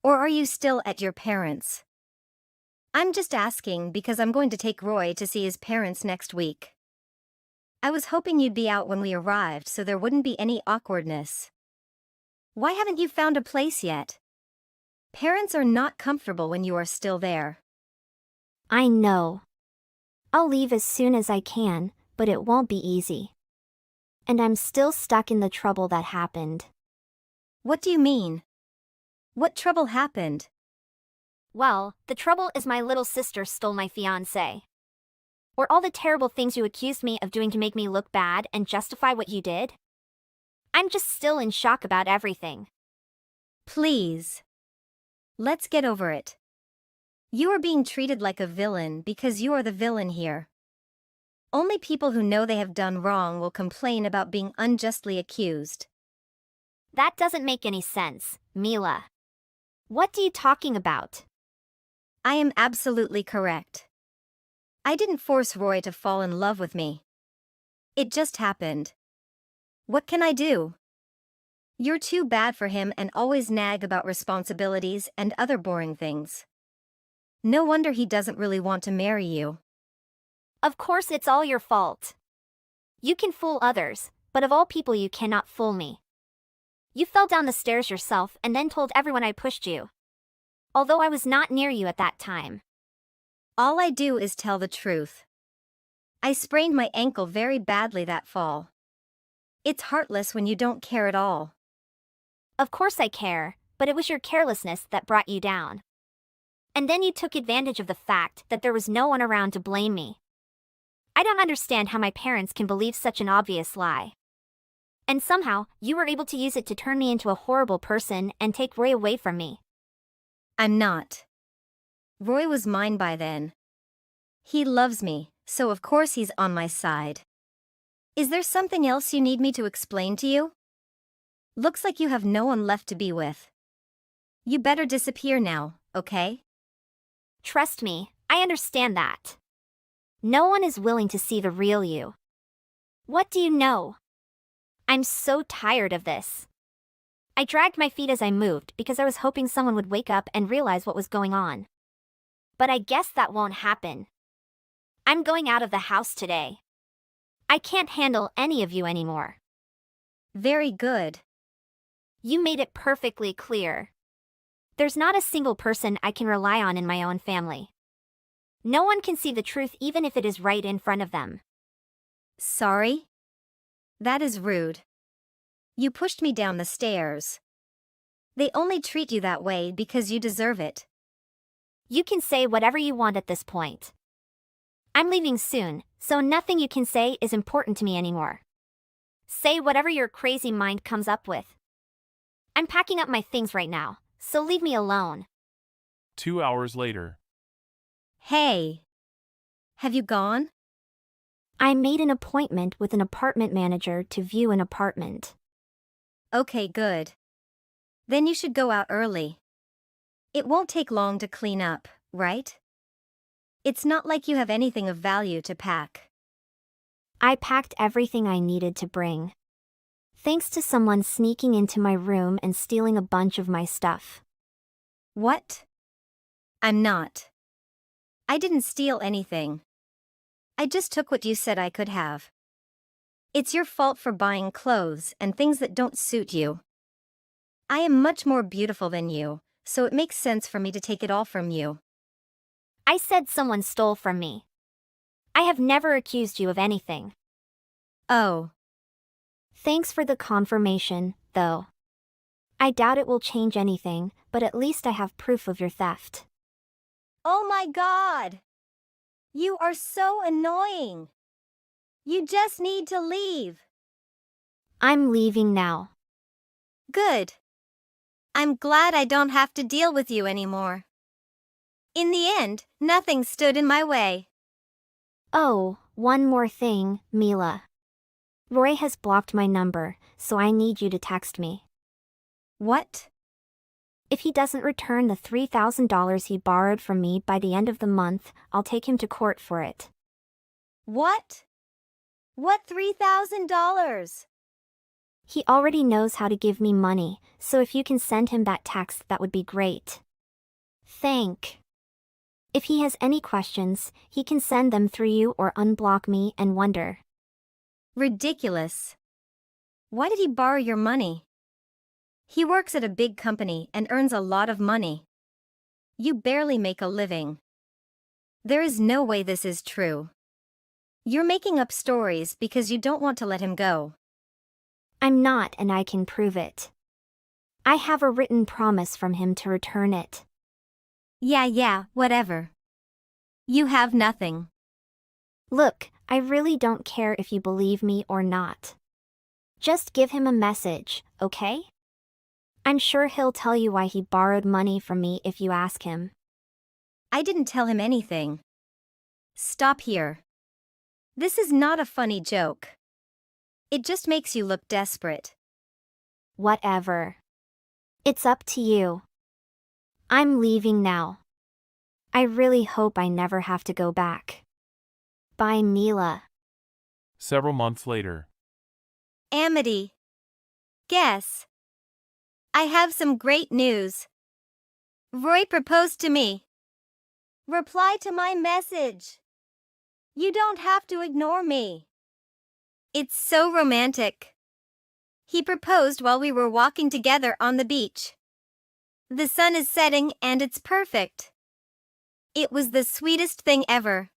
Or are you still at your parents'? I'm just asking because I'm going to take Roy to see his parents next week. I was hoping you'd be out when we arrived so there wouldn't be any awkwardness. Why haven't you found a place yet? Parents are not comfortable when you are still there. I know. I'll leave as soon as I can, but it won't be easy. And I'm still stuck in the trouble that happened. What do you mean? What trouble happened? Well, the trouble is my little sister stole my fiancé. Or all the terrible things you accused me of doing to make me look bad and justify what you did? I'm just still in shock about everything. Please. Let's get over it. You are being treated like a villain because you are the villain here. Only people who know they have done wrong will complain about being unjustly accused. That doesn't make any sense, Mila. What are you talking about? I am absolutely correct. I didn't force Roy to fall in love with me. It just happened. What can I do? You're too bad for him and always nag about responsibilities and other boring things. No wonder he doesn't really want to marry you. Of course it's all your fault. You can fool others, but of all people you cannot fool me. You fell down the stairs yourself and then told everyone I pushed you. Although I was not near you at that time. All I do is tell the truth. I sprained my ankle very badly that fall. It's heartless when you don't care at all. Of course I care, but it was your carelessness that brought you down. And then you took advantage of the fact that there was no one around to blame me. I don't understand how my parents can believe such an obvious lie. And somehow, you were able to use it to turn me into a horrible person and take Roy away from me. I'm not. Roy was mine by then. He loves me, so of course he's on my side. Is there something else you need me to explain to you? Looks like you have no one left to be with. You better disappear now, okay? Trust me, I understand that. No one is willing to see the real you. What do you know? I'm so tired of this. I dragged my feet as I moved because I was hoping someone would wake up and realize what was going on. But I guess that won't happen. I'm going out of the house today. I can't handle any of you anymore. Very good. You made it perfectly clear. There's not a single person I can rely on in my own family. No one can see the truth even if it is right in front of them. Sorry? That is rude. You pushed me down the stairs. They only treat you that way because you deserve it. You can say whatever you want at this point. I'm leaving soon, so nothing you can say is important to me anymore. Say whatever your crazy mind comes up with. I'm packing up my things right now, so leave me alone. 2 hours later. Hey. Have you gone? I made an appointment with an apartment manager to view an apartment. Okay, good. Then you should go out early. It won't take long to clean up, right? It's not like you have anything of value to pack. I packed everything I needed to bring. Thanks to someone sneaking into my room and stealing a bunch of my stuff. What? I'm not. I didn't steal anything. I just took what you said I could have. It's your fault for buying clothes and things that don't suit you. I am much more beautiful than you, so it makes sense for me to take it all from you. I said someone stole from me. I have never accused you of anything. Oh. Thanks for the confirmation, though. I doubt it will change anything, but at least I have proof of your theft. Oh my God! You are so annoying! You just need to leave. I'm leaving now. Good. I'm glad I don't have to deal with you anymore. In the end, nothing stood in my way. Oh, one more thing, Mila. Roy has blocked my number, so I need you to text me. What? If he doesn't return the $3,000 he borrowed from me by the end of the month, I'll take him to court for it. What? What $3,000? He already knows how to give me money, so if you can send him that text, that would be great. Thank If he has any questions, he can send them through you or unblock me and wonder. Ridiculous. Why did he borrow your money? He works at a big company and earns a lot of money. You barely make a living. There is no way this is true. You're making up stories because you don't want to let him go. I'm not, and I can prove it. I have a written promise from him to return it. Yeah, whatever. You have nothing. Look, I really don't care if you believe me or not. Just give him a message, okay? I'm sure he'll tell you why he borrowed money from me if you ask him. I didn't tell him anything. Stop here. This is not a funny joke. It just makes you look desperate. Whatever. It's up to you. I'm leaving now. I really hope I never have to go back. Bye, Mila. Several months later. Amity. Guess. I have some great news. Roy proposed to me. Reply to my message. You don't have to ignore me. It's so romantic. He proposed while we were walking together on the beach. The sun is setting and it's perfect. It was the sweetest thing ever.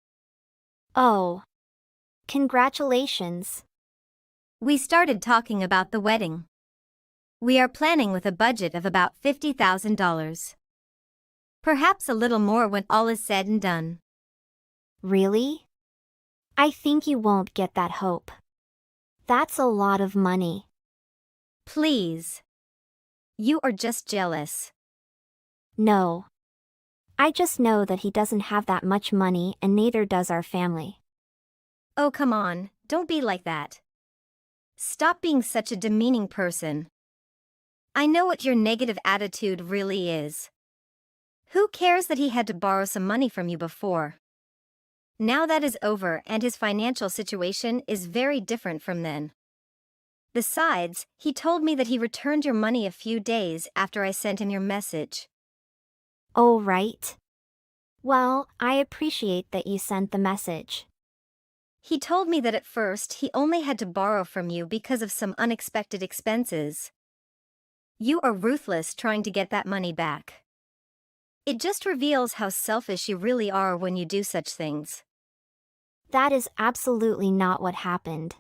Oh. Congratulations. We started talking about the wedding. We are planning with a budget of about $50,000. Perhaps a little more when all is said and done. Really? I think you won't get that hope. That's a lot of money. Please. You are just jealous. No. I just know that he doesn't have that much money and neither does our family. Oh, come on, don't be like that. Stop being such a demeaning person. I know what your negative attitude really is. Who cares that he had to borrow some money from you before? Now that is over and his financial situation is very different from then. Besides, he told me that he returned your money a few days after I sent him your message. Oh, right. Well, I appreciate that you sent the message. He told me that at first he only had to borrow from you because of some unexpected expenses. You are ruthless trying to get that money back. It just reveals how selfish you really are when you do such things. That is absolutely not what happened.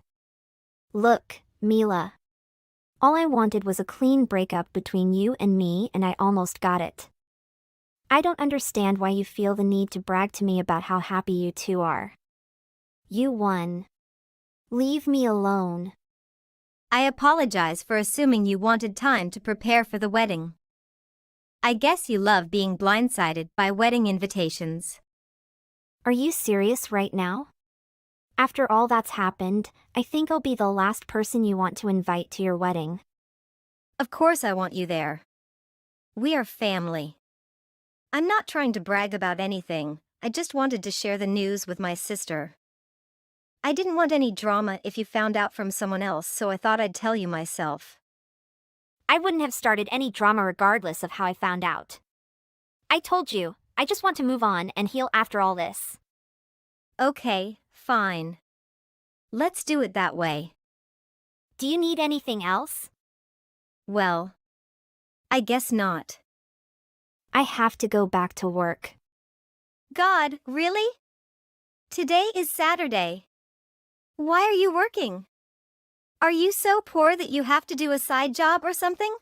Look, Mila. All I wanted was a clean breakup between you and me, and I almost got it. I don't understand why you feel the need to brag to me about how happy you two are. You won. Leave me alone. I apologize for assuming you wanted time to prepare for the wedding. I guess you love being blindsided by wedding invitations. Are you serious right now? After all that's happened, I think I'll be the last person you want to invite to your wedding. Of course I want you there. We are family. I'm not trying to brag about anything, I just wanted to share the news with my sister. I didn't want any drama if you found out from someone else, so I thought I'd tell you myself. I wouldn't have started any drama regardless of how I found out. I told you, I just want to move on and heal after all this. Okay, fine. Let's do it that way. Do you need anything else? Well, I guess not. I have to go back to work. God, really? Today is Saturday. Why are you working? Are you so poor that you have to do a side job or something?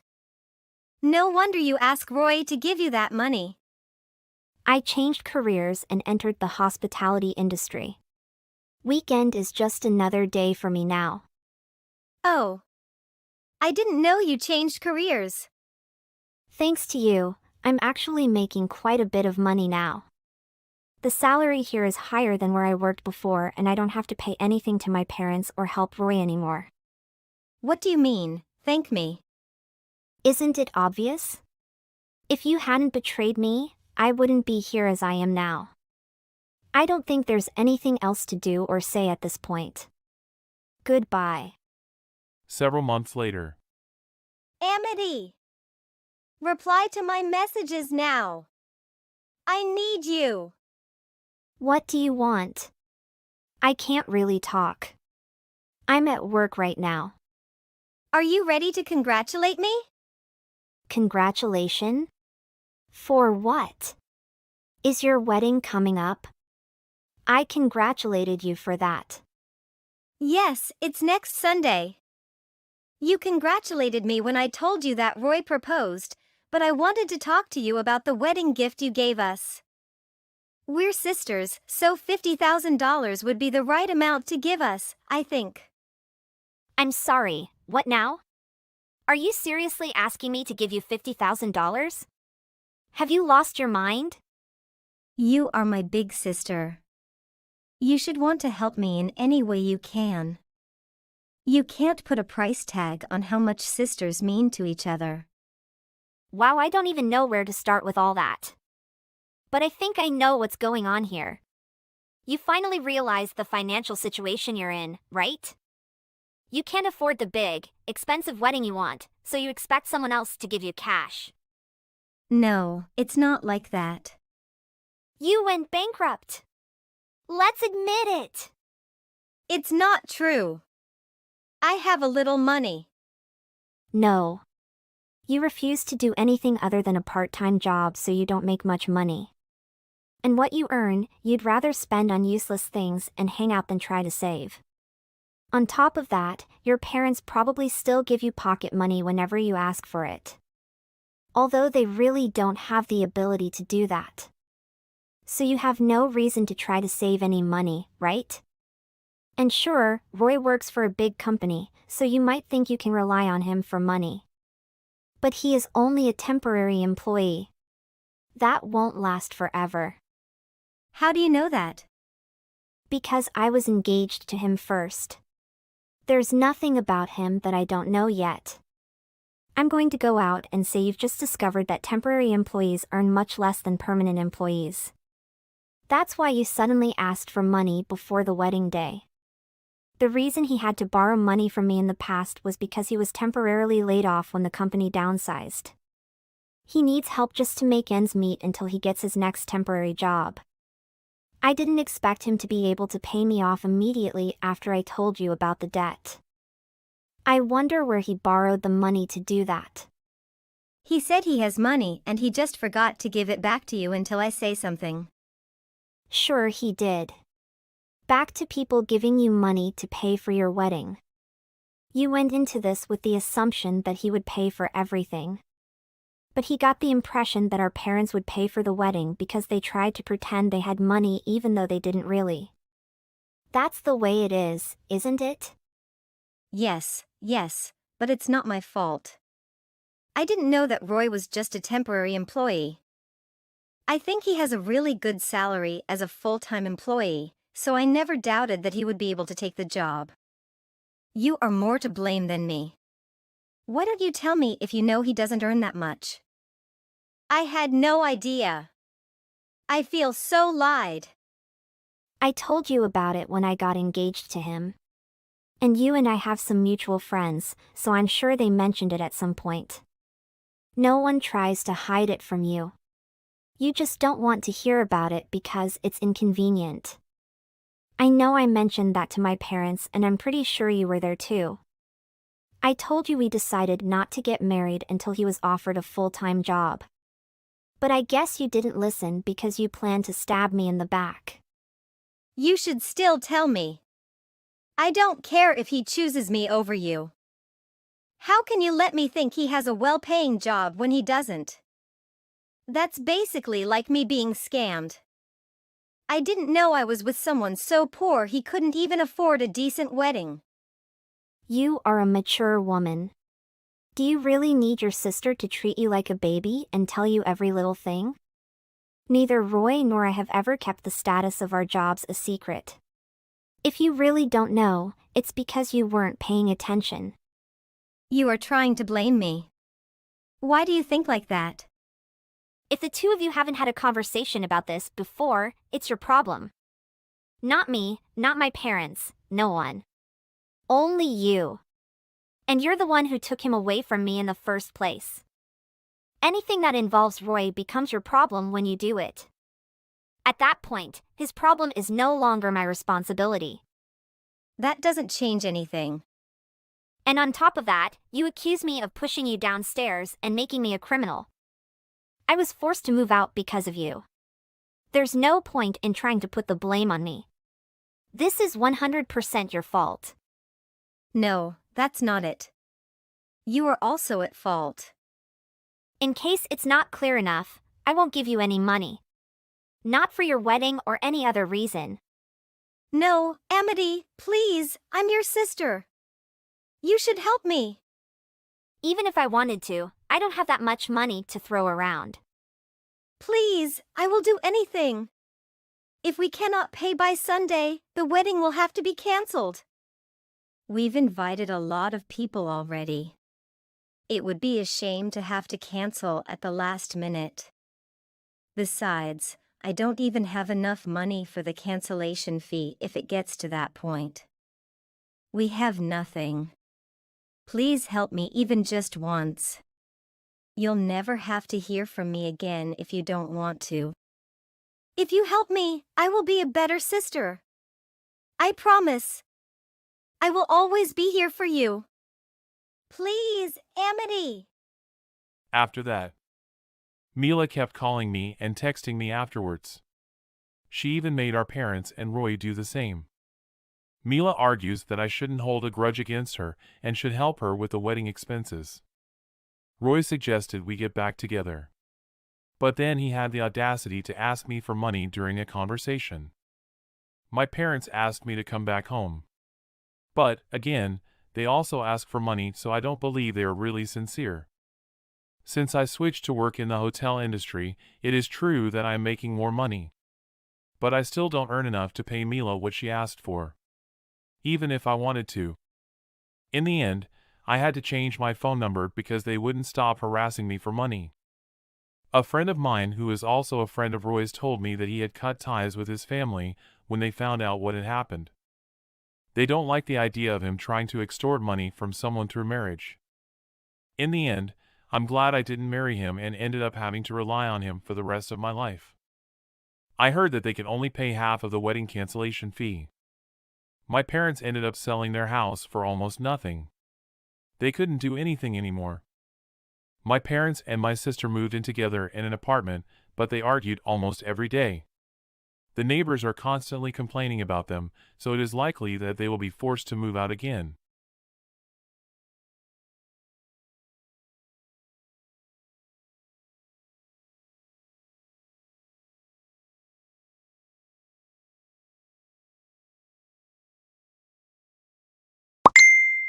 No wonder you ask Roy to give you that money. I changed careers and entered the hospitality industry. Weekend is just another day for me now. Oh. I didn't know you changed careers. Thanks to you, I'm actually making quite a bit of money now. The salary here is higher than where I worked before, and I don't have to pay anything to my parents or help Roy anymore. What do you mean, thank me? Isn't it obvious? If you hadn't betrayed me, I wouldn't be here as I am now. I don't think there's anything else to do or say at this point. Goodbye. Several months later. Amity! Reply to my messages now. I need you. What do you want? I can't really talk. I'm at work right now. Are you ready to congratulate me? Congratulation? For what? Is your wedding coming up? I congratulated you for that. Yes, it's next Sunday. You congratulated me when I told you that Roy proposed, but I wanted to talk to you about the wedding gift you gave us. We're sisters, so $50,000 would be the right amount to give us, I think. I'm sorry, what now? Are you seriously asking me to give you $50,000? Have you lost your mind? You are my big sister. You should want to help me in any way you can. You can't put a price tag on how much sisters mean to each other. Wow, I don't even know where to start with all that. But I think I know what's going on here. You finally realize the financial situation you're in, right? You can't afford the big, expensive wedding you want, so you expect someone else to give you cash. No, it's not like that. You went bankrupt. Let's admit it. It's not true. I have a little money. No. You refuse to do anything other than a part-time job so you don't make much money. And what you earn, you'd rather spend on useless things and hang out than try to save. On top of that, your parents probably still give you pocket money whenever you ask for it. Although they really don't have the ability to do that. So you have no reason to try to save any money, right? And sure, Roy works for a big company, so you might think you can rely on him for money. But he is only a temporary employee. That won't last forever. How do you know that? Because I was engaged to him first. There's nothing about him that I don't know yet. I'm going to go out and say you've just discovered that temporary employees earn much less than permanent employees. That's why you suddenly asked for money before the wedding day. The reason he had to borrow money from me in the past was because he was temporarily laid off when the company downsized. He needs help just to make ends meet until he gets his next temporary job. I didn't expect him to be able to pay me off immediately after I told you about the debt. I wonder where he borrowed the money to do that. He said he has money and he just forgot to give it back to you until I say something. Sure he did. Back to people giving you money to pay for your wedding. You went into this with the assumption that he would pay for everything. But he got the impression that our parents would pay for the wedding because they tried to pretend they had money even though they didn't really. That's the way it is, isn't it? Yes, but it's not my fault. I didn't know that Roy was just a temporary employee. I think he has a really good salary as a full-time employee, so I never doubted that he would be able to take the job. You are more to blame than me. Why don't you tell me if you know he doesn't earn that much? I had no idea. I feel so lied. I told you about it when I got engaged to him. And you and I have some mutual friends, so I'm sure they mentioned it at some point. No one tries to hide it from you. You just don't want to hear about it because it's inconvenient. I know I mentioned that to my parents and I'm pretty sure you were there too. I told you we decided not to get married until he was offered a full-time job. But I guess you didn't listen because you planned to stab me in the back. You should still tell me. I don't care if he chooses me over you. How can you let me think he has a well-paying job when he doesn't? That's basically like me being scammed. I didn't know I was with someone so poor he couldn't even afford a decent wedding. You are a mature woman. Do you really need your sister to treat you like a baby and tell you every little thing? Neither Roy nor I have ever kept the status of our jobs a secret. If you really don't know, it's because you weren't paying attention. You are trying to blame me. Why do you think like that? If the two of you haven't had a conversation about this before, it's your problem. Not me, not my parents, no one. Only you. And you're the one who took him away from me in the first place. Anything that involves Roy becomes your problem when you do it. At that point, his problem is no longer my responsibility. That doesn't change anything. And on top of that, you accuse me of pushing you downstairs and making me a criminal. I was forced to move out because of you. There's no point in trying to put the blame on me. This is 100% your fault. No, that's not it. You are also at fault. In case it's not clear enough, I won't give you any money. Not for your wedding or any other reason. No, Amity, please, I'm your sister. You should help me. Even if I wanted to, I don't have that much money to throw around. Please, I will do anything. If we cannot pay by Sunday, the wedding will have to be canceled. We've invited a lot of people already. It would be a shame to have to cancel at the last minute. Besides, I don't even have enough money for the cancellation fee if it gets to that point. We have nothing. Please help me even just once. You'll never have to hear from me again if you don't want to. If you help me, I will be a better sister. I promise. I will always be here for you. Please, Amity. After that, Mila kept calling me and texting me afterwards. She even made our parents and Roy do the same. Mila argues that I shouldn't hold a grudge against her and should help her with the wedding expenses. Roy suggested we get back together. But then he had the audacity to ask me for money during a conversation. My parents asked me to come back home. But, again, they also ask for money, so I don't believe they are really sincere. Since I switched to work in the hotel industry, it is true that I am making more money. But I still don't earn enough to pay Mila what she asked for. Even if I wanted to. In the end, I had to change my phone number because they wouldn't stop harassing me for money. A friend of mine who is also a friend of Roy's told me that he had cut ties with his family when they found out what had happened. They don't like the idea of him trying to extort money from someone through marriage. In the end, I'm glad I didn't marry him and ended up having to rely on him for the rest of my life. I heard that they could only pay half of the wedding cancellation fee. My parents ended up selling their house for almost nothing. They couldn't do anything anymore. My parents and my sister moved in together in an apartment, but they argued almost every day. The neighbors are constantly complaining about them, so it is likely that they will be forced to move out again.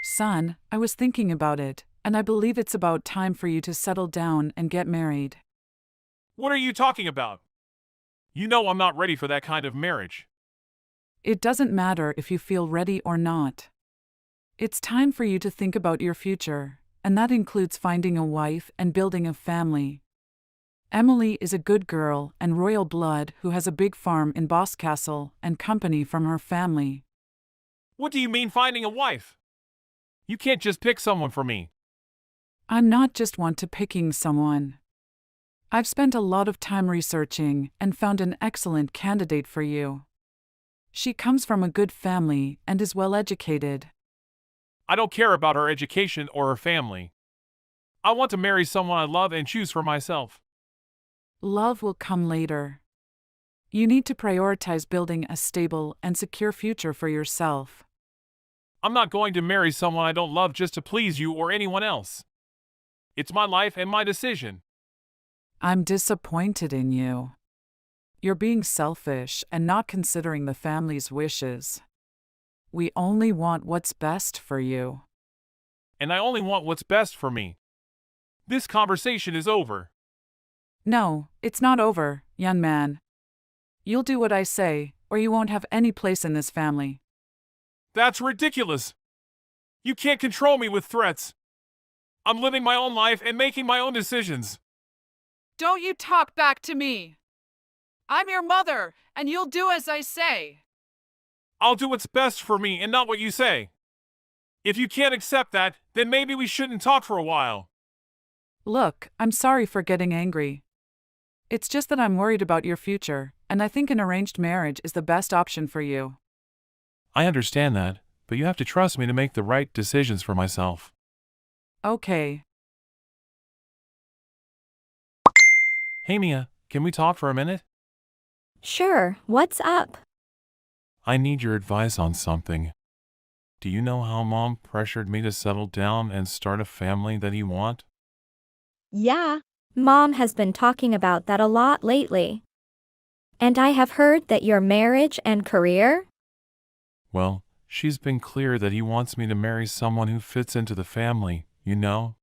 Son, I was thinking about it, and I believe it's about time for you to settle down and get married. What are you talking about? You know I'm not ready for that kind of marriage. It doesn't matter if you feel ready or not. It's time for you to think about your future, and that includes finding a wife and building a family. Emily is a good girl and royal blood who has a big farm in Boscastle and company from her family. What do you mean finding a wife? You can't just pick someone for me. I'm not just one to picking someone. I've spent a lot of time researching and found an excellent candidate for you. She comes from a good family and is well educated. I don't care about her education or her family. I want to marry someone I love and choose for myself. Love will come later. You need to prioritize building a stable and secure future for yourself. I'm not going to marry someone I don't love just to please you or anyone else. It's my life and my decision. I'm disappointed in you. You're being selfish and not considering the family's wishes. We only want what's best for you. And I only want what's best for me. This conversation is over. No, it's not over, young man. You'll do what I say, or you won't have any place in this family. That's ridiculous. You can't control me with threats. I'm living my own life and making my own decisions. Don't you talk back to me. I'm your mother, and you'll do as I say. I'll do what's best for me and not what you say. If you can't accept that, then maybe we shouldn't talk for a while. Look, I'm sorry for getting angry. It's just that I'm worried about your future, and I think an arranged marriage is the best option for you. I understand that, but you have to trust me to make the right decisions for myself. Okay. Hey Mia, can we talk for a minute? Sure, what's up? I need your advice on something. Do you know how Mom pressured me to settle down and start a family that you want? Yeah, Mom has been talking about that a lot lately. And I have heard that your marriage and career? Well, she's been clear that he wants me to marry someone who fits into the family, you know?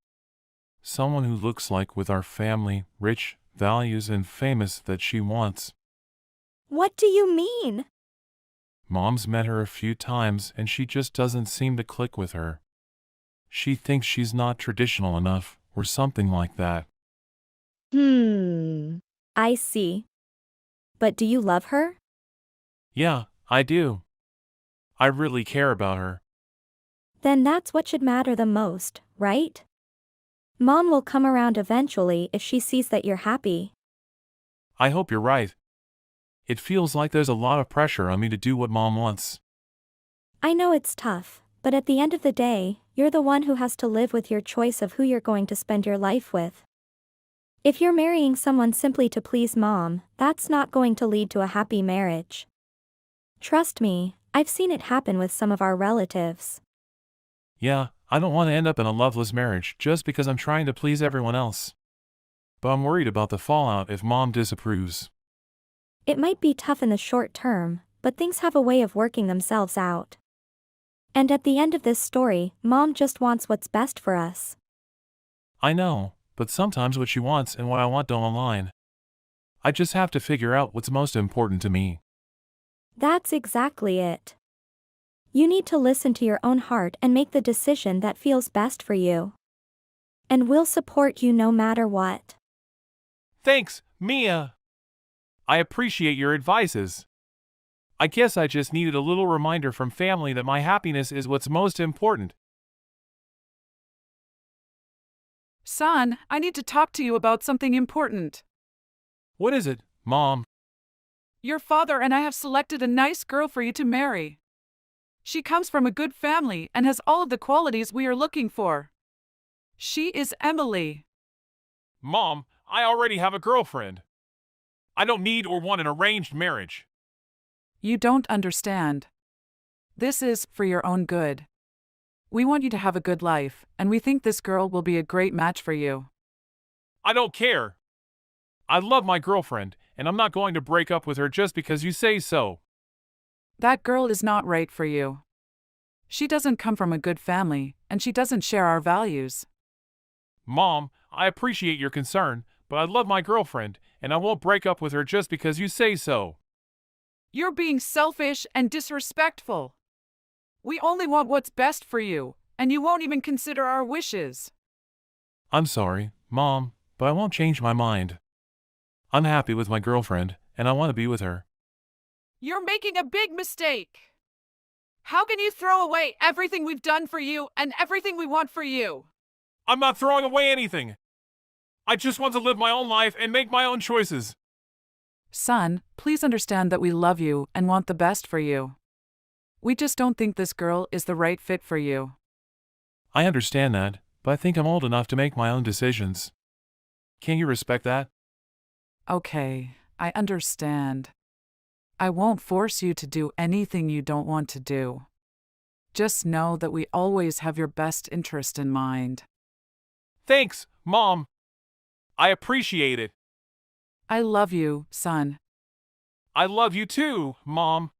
Someone who looks like with our family, rich, values, and famous that she wants. What do you mean? Mom's met her a few times and she just doesn't seem to click with her. She thinks she's not traditional enough, or something like that. I see. But do you love her? Yeah, I do. I really care about her. Then that's what should matter the most, right? Mom will come around eventually if she sees that you're happy. I hope you're right. It feels like there's a lot of pressure on me to do what Mom wants. I know it's tough, but at the end of the day, you're the one who has to live with your choice of who you're going to spend your life with. If you're marrying someone simply to please Mom, that's not going to lead to a happy marriage. Trust me, I've seen it happen with some of our relatives. Yeah, I don't want to end up in a loveless marriage just because I'm trying to please everyone else. But I'm worried about the fallout if Mom disapproves. It might be tough in the short term, but things have a way of working themselves out. And at the end of this story, Mom just wants what's best for us. I know, but sometimes what she wants and what I want don't align. I just have to figure out what's most important to me. That's exactly it. You need to listen to your own heart and make the decision that feels best for you. And we'll support you no matter what. Thanks, Mia! I appreciate your advices. I guess I just needed a little reminder from family that my happiness is what's most important. Son, I need to talk to you about something important. What is it, Mom? Your father and I have selected a nice girl for you to marry. She comes from a good family and has all of the qualities we are looking for. She is Emily. Mom, I already have a girlfriend. I don't need or want an arranged marriage. You don't understand. This is for your own good. We want you to have a good life, and we think this girl will be a great match for you. I don't care. I love my girlfriend, and I'm not going to break up with her just because you say so. That girl is not right for you. She doesn't come from a good family, and she doesn't share our values. Mom, I appreciate your concern, but I love my girlfriend, and I won't break up with her just because you say so. You're being selfish and disrespectful. We only want what's best for you, and you won't even consider our wishes. I'm sorry, Mom, but I won't change my mind. I'm happy with my girlfriend, and I want to be with her. You're making a big mistake. How can you throw away everything we've done for you and everything we want for you? I'm not throwing away anything. I just want to live my own life and make my own choices. Son, please understand that we love you and want the best for you. We just don't think this girl is the right fit for you. I understand that, but I think I'm old enough to make my own decisions. Can't you respect that? Okay, I understand. I won't force you to do anything you don't want to do. Just know that we always have your best interest in mind. Thanks, Mom. I appreciate it. I love you, son. I love you too, Mom.